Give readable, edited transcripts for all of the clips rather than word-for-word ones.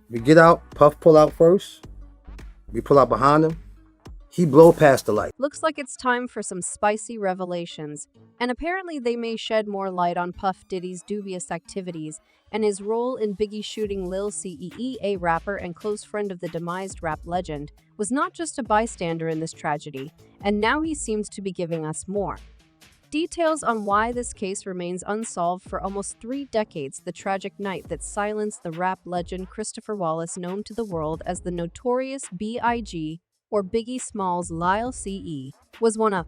We get out, Puff pull out first. We pull out behind him. He blow past the light. Looks like it's time for some spicy revelations, and apparently they may shed more light on Puff Diddy's dubious activities and his role in Biggie shooting Lil Cee. A rapper and close friend of the demised rap legend, was not just a bystander in this tragedy, and now he seems to be giving us more details on why this case remains unsolved for almost 3 decades. The tragic night that silenced the rap legend Christopher Wallace, known to the world as the notorious B.I.G., or Biggie Smalls Lil Cee, was one of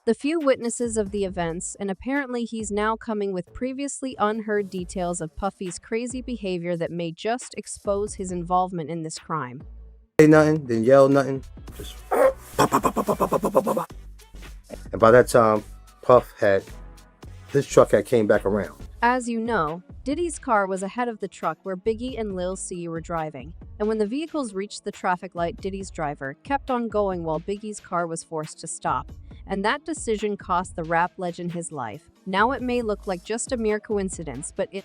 the few witnesses of the events, and apparently he's now coming with previously unheard details of Puffy's crazy behavior that may just expose his involvement in this crime. Say nothing, then yell nothing. Just pop, pop, pop, pop, pop, pop, pop, pop, pop. And by that time, his truck had came back around. As you know, Diddy's car was ahead of the truck where Biggie and Lil Cee were driving, and when the vehicles reached the traffic light, Diddy's driver kept on going while Biggie's car was forced to stop, and that decision cost the rap legend his life. Now it may look like just a mere coincidence, but in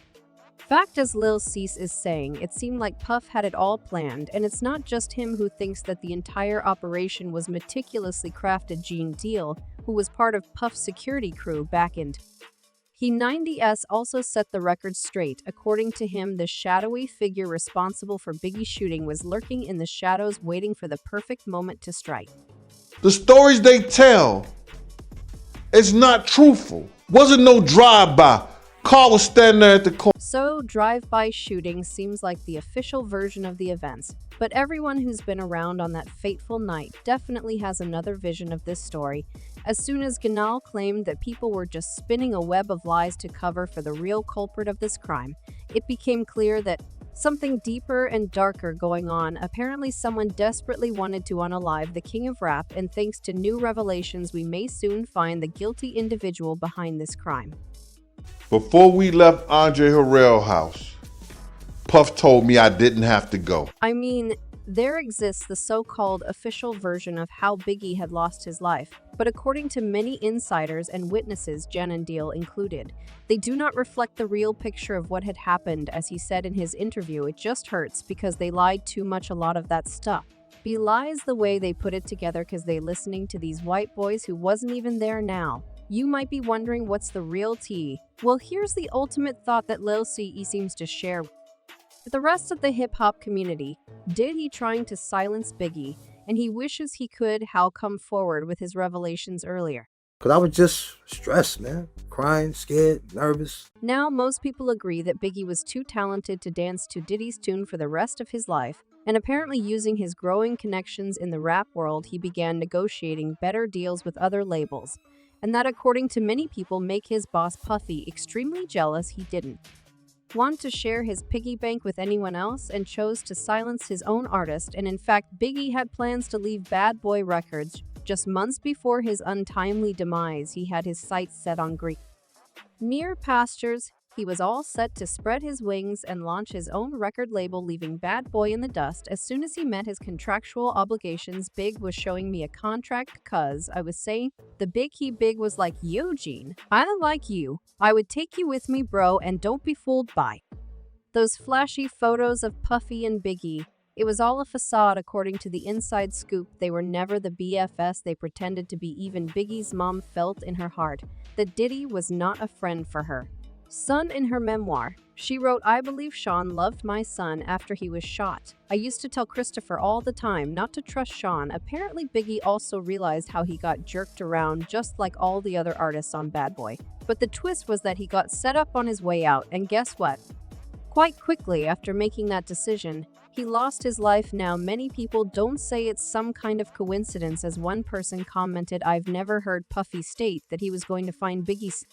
fact, as Lil Cee is saying, it seemed like Puff had it all planned, and it's not just him who thinks that the entire operation was meticulously crafted. Gene Deal, who was part of Puff's security crew back in He 90s, also set the record straight. According to him, the shadowy figure responsible for Biggie's shooting was lurking in the shadows, waiting for the perfect moment to strike. The stories they tell is not truthful. Wasn't no drive-by. Car was standing there at the corner. So, drive-by shooting seems like the official version of the events, but everyone who's been around on that fateful night definitely has another vision of this story. As soon as Ganal claimed that people were just spinning a web of lies to cover for the real culprit of this crime, it became clear that something deeper and darker going on. Apparently someone desperately wanted to unalive the king of rap, and thanks to new revelations, we may soon find the guilty individual behind this crime. Before we left Andre Harrell's house, Puff told me I didn't have to go. I mean, there exists the so-called official version of how Biggie had lost his life, but according to many insiders and witnesses, Jen and Deal included, they do not reflect the real picture of what had happened. As he said in his interview, it just hurts because they lied too much. A lot of that stuff belies the way they put it together because they listening to these white boys who wasn't even there now. You might be wondering, what's the real tea? Well, here's the ultimate thought that Lil Cee seems to share with the rest of the hip-hop community. Diddy trying to silence Biggie, and he wishes he could how come forward with his revelations earlier. Because I was just stressed, man. Crying, scared, nervous. Now, most people agree that Biggie was too talented to dance to Diddy's tune for the rest of his life, and apparently using his growing connections in the rap world, he began negotiating better deals with other labels. And that, according to many people, make his boss Puffy extremely jealous. He didn't want to share his piggy bank with anyone else and chose to silence his own artist. And in fact, Biggie had plans to leave Bad Boy Records. Just months before his untimely demise, he had his sights set on greener pastures. He was all set to spread his wings and launch his own record label, leaving Bad Boy in the dust. As soon as he met his contractual obligations, Big was showing me a contract, cuz I was saying the Big was like, yo Gene, I like you. I would take you with me, bro, and don't be fooled by those flashy photos of Puffy and Biggie. It was all a facade. According to the inside scoop, they were never the BFS they pretended to be. Even Biggie's mom felt in her heart that Diddy was not a friend for her son. In her memoir, she wrote, I believe Sean loved my son after he was shot. I used to tell Christopher all the time not to trust Sean. Apparently Biggie also realized how he got jerked around just like all the other artists on Bad Boy. But the twist was that he got set up on his way out, and guess what? Quite quickly after making that decision, he lost his life. Now, many people don't say it's some kind of coincidence. As one person commented, I've never heard Puffy state that he was going to find Biggie's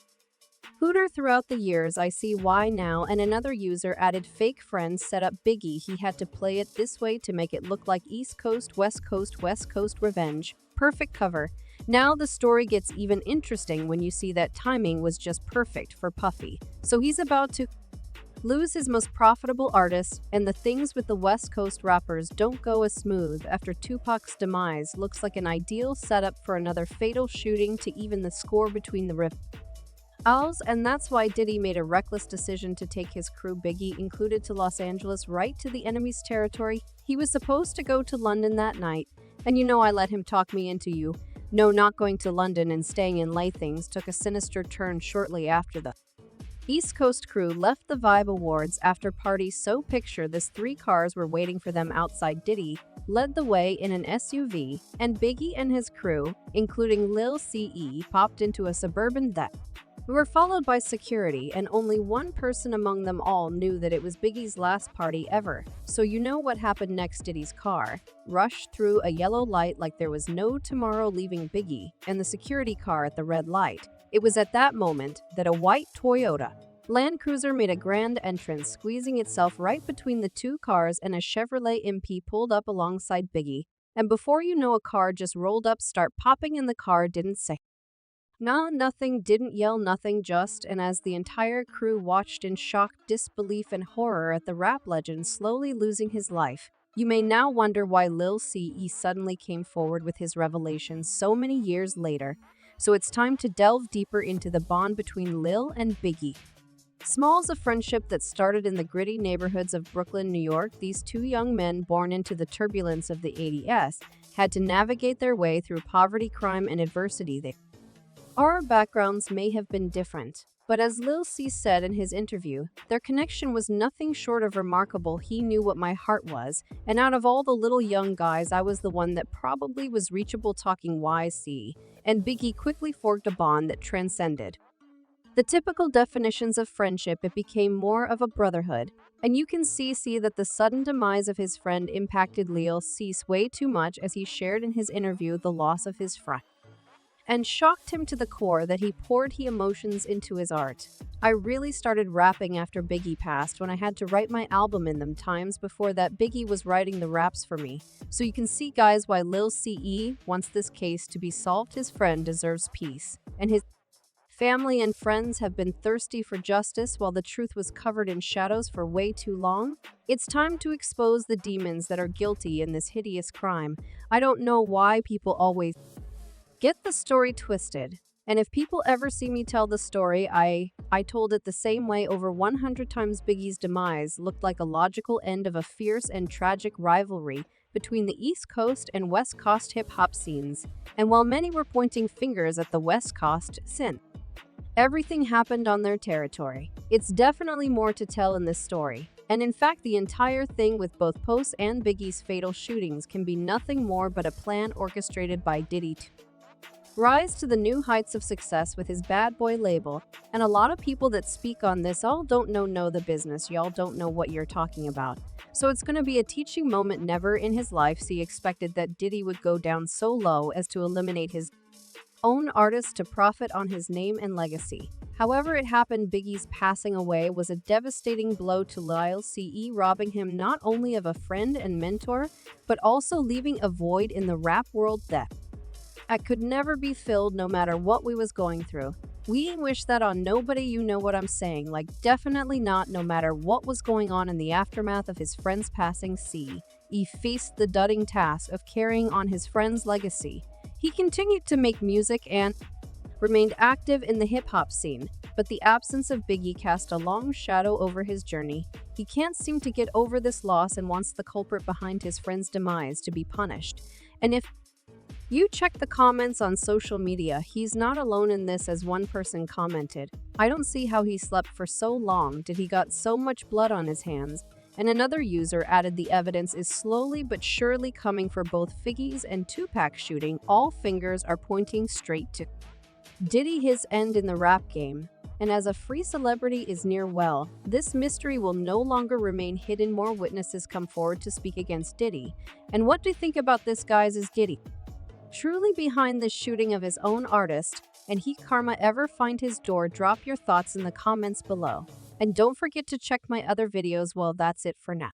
Hooter throughout the years. I see why now. And another user added, fake friends set up Biggie. He had to play it this way to make it look like East Coast, West Coast revenge. Perfect cover. Now the story gets even interesting when you see that timing was just perfect for Puffy. So he's about to lose his most profitable artist, and the things with the West Coast rappers don't go as smooth. After Tupac's demise, looks like an ideal setup for another fatal shooting to even the score between the And that's why Diddy made a reckless decision to take his crew Biggie included to Los Angeles right to the enemy's territory. He was supposed to go to London that night, and I let him talk me into you. No, not going to London and staying in Things took a sinister turn shortly after the East Coast crew left the Vibe Awards after party, so picture this: 3 cars were waiting for them outside. Diddy led the way in an SUV, and Biggie and his crew, including Lil CE, popped into a suburban that were followed by security, and only one person among them all knew that it was Biggie's last party ever. So what happened next? Diddy's car rushed through a yellow light like there was no tomorrow, leaving Biggie and the security car at the red light. It was at that moment that a white Toyota Land Cruiser made a grand entrance, squeezing itself right between the 2 cars, and a Chevrolet MP pulled up alongside Biggie. And before you know, a car just rolled up, start popping in the car, didn't say nah, nothing, didn't yell, nothing, just. And as the entire crew watched in shocked disbelief and horror at the rap legend slowly losing his life, you may now wonder why Lil CE suddenly came forward with his revelations so many years later. So it's time to delve deeper into the bond between Lil and Biggie. Small's a friendship that started in the gritty neighborhoods of Brooklyn, New York. These 2 young men, born into the turbulence of the 80s, had to navigate their way through poverty, crime, and adversity. Our backgrounds may have been different, but as Lil C said in his interview, their connection was nothing short of remarkable. He knew what my heart was, and out of all the little young guys, I was the one that probably was reachable, talking YC, and Biggie quickly forged a bond that transcended the typical definitions of friendship. It became more of a brotherhood, and you can see that the sudden demise of his friend impacted Lil C way too much, as he shared in his interview the loss of his friend and shocked him to the core that he poured his emotions into his art. I really started rapping after Biggie passed, when I had to write my album. In them times before that, Biggie was writing the raps for me. So you can see, guys, why Lil CE wants this case to be solved. His friend deserves peace, and his family and friends have been thirsty for justice while the truth was covered in shadows for way too long. It's time to expose the demons that are guilty in this hideous crime. I don't know why people always get the story twisted, and if people ever see me tell the story, I told it the same way over 100 times. Biggie's demise looked like a logical end of a fierce and tragic rivalry between the East Coast and West Coast hip-hop scenes. And while many were pointing fingers at the West Coast, everything happened on their territory. It's definitely more to tell in this story. And in fact, the entire thing with both Post and Biggie's fatal shootings can be nothing more but a plan orchestrated by Diddy to rise to the new heights of success with his Bad Boy label. And a lot of people that speak on this all don't know the business. Y'all don't know what you're talking about. So it's going to be a teaching moment. Never in his life he expected that Diddy would go down so low as to eliminate his own artists to profit on his name and legacy. However it happened. Biggie's passing away was a devastating blow to Lil CE, robbing him not only of a friend and mentor, but also leaving a void in the rap world that could never be filled, no matter what we was going through. We wish that on nobody, you know what I'm saying, like definitely not. No matter what was going on in the aftermath of his friend's passing, CE faced the daunting task of carrying on his friend's legacy. He continued to make music and remained active in the hip-hop scene, but the absence of Biggie cast a long shadow over his journey. He can't seem to get over this loss and wants the culprit behind his friend's demise to be punished. And if you check the comments on social media, he's not alone in this, as one person commented, "I don't see how he slept for so long. Did he got so much blood on his hands?" And another user added, "The evidence is slowly but surely coming for both Biggie's and Tupac shooting. All fingers are pointing straight to Diddy, his end in the rap game. And as a free celebrity is near, well, this mystery will no longer remain hidden. More witnesses come forward to speak against Diddy. And what do you think about this, guys? Is Diddy truly behind the shooting of his own artist? And he karma ever find his door? Drop your thoughts in the comments below. And don't forget to check my other videos. Well, that's it for now.